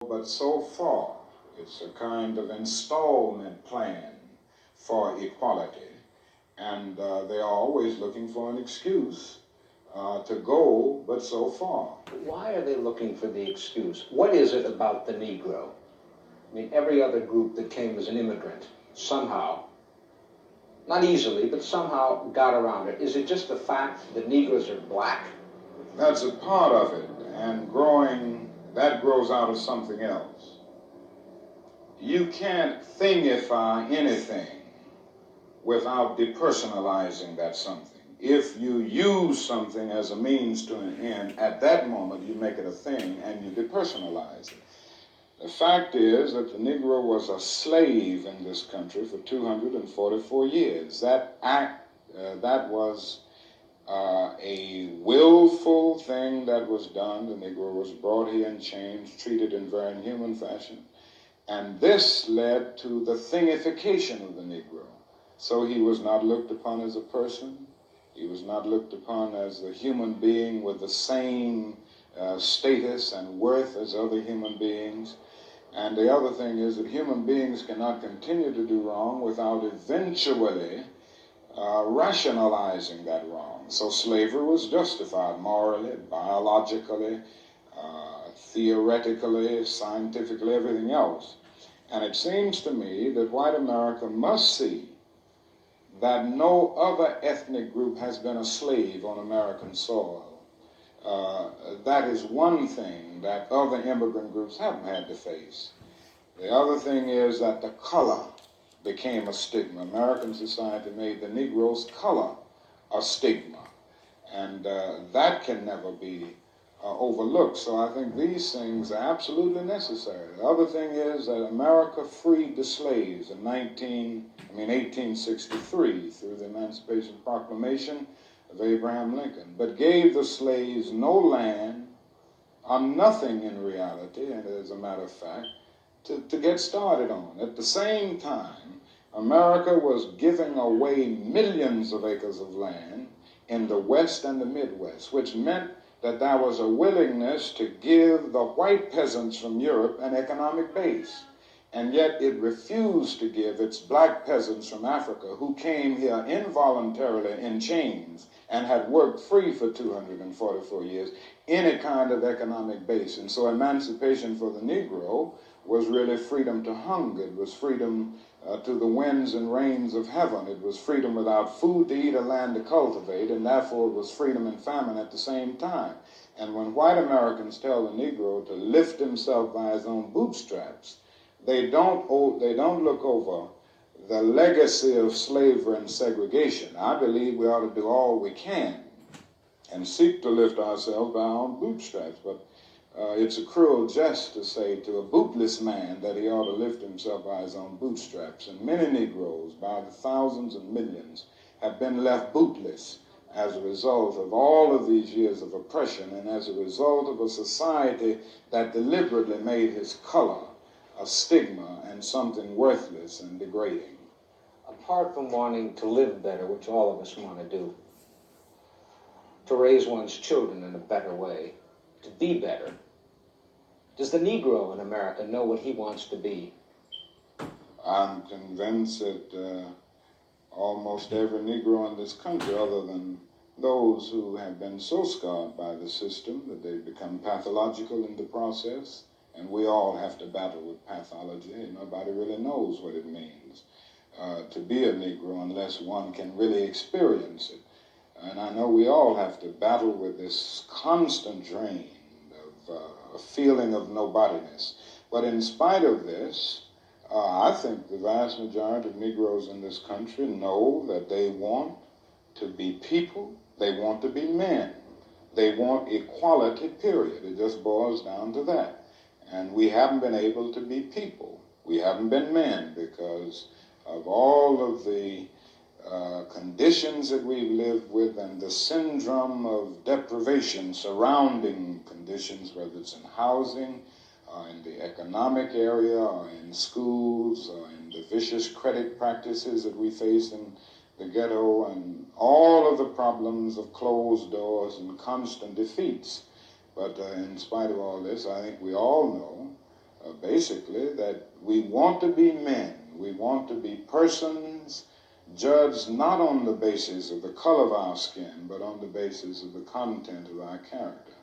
But so far, it's a kind of installment plan for equality, and they are always looking for an excuse to go, but so far. Why are they looking for the excuse? What is it about the Negro? I mean, every other group that came as an immigrant somehow, not easily, but somehow got around it. Is it just the fact that Negroes are black? That's a part of it, and that grows out of something else. You can't thingify anything without depersonalizing that something. If you use something as a means to an end, at that moment you make it a thing and you depersonalize it. The fact is that the Negro was a slave in this country for 244 years. That was a willful thing that was done. The Negro was brought here in chains, treated in very inhuman fashion. And this led to the thingification of the Negro. So he was not looked upon as a person. He was not looked upon as a human being with the same status and worth as other human beings. And the other thing is that human beings cannot continue to do wrong without eventually rationalizing that wrong. So slavery was justified morally, biologically, theoretically, scientifically, everything else. And it seems to me that white America must see that no other ethnic group has been a slave on American soil. That is one thing that other immigrant groups haven't had to face. The other thing is that the color became a stigma. American society made the Negro's color a stigma, and that can never be overlooked. So I think these things are absolutely necessary. The other thing is that America freed the slaves in 1863 through the Emancipation Proclamation of Abraham Lincoln, but gave the slaves no land or nothing in reality, and as a matter of fact, to get started on. At the same time, America was giving away millions of acres of land in the West and the Midwest, which meant that there was a willingness to give the white peasants from Europe an economic base. And yet it refused to give its black peasants from Africa, who came here involuntarily in chains and had worked free for 244 years, any kind of economic base. And so emancipation for the Negro was really freedom to hunger. It was freedom to the winds and rains of heaven. It was freedom without food to eat or land to cultivate, and therefore it was freedom and famine at the same time. And when white Americans tell the Negro to lift himself by his own bootstraps, they don't look over the legacy of slavery and segregation. I believe we ought to do all we can and seek to lift ourselves by our own bootstraps, but it's a cruel jest to say to a bootless man that he ought to lift himself by his own bootstraps. And many Negroes, by the thousands and millions, have been left bootless as a result of all of these years of oppression and as a result of a society that deliberately made his color a stigma and something worthless and degrading. Apart from wanting to live better, which all of us want to do, to raise one's children in a better way, to be better, does the Negro in America know what he wants to be? I'm convinced that almost every Negro in this country, other than those who have been so scarred by the system that they become pathological in the process, and we all have to battle with pathology. Nobody really knows what it means to be a Negro unless one can really experience it. And I know we all have to battle with this constant drain of a feeling of nobodiness. But in spite of this, I think the vast majority of Negroes in this country know that they want to be people, they want to be men, they want equality, period. It just boils down to that. And we haven't been able to be people. We haven't been men because of all of the conditions that we've lived with and the syndrome of deprivation surrounding conditions, whether it's in housing, in the economic area, or in schools, or in the vicious credit practices that we face in the ghetto, and all of the problems of closed doors and constant defeats. But in spite of all this, I think we all know basically that we want to be men. We want to be persons judged not on the basis of the color of our skin, but on the basis of the content of our character.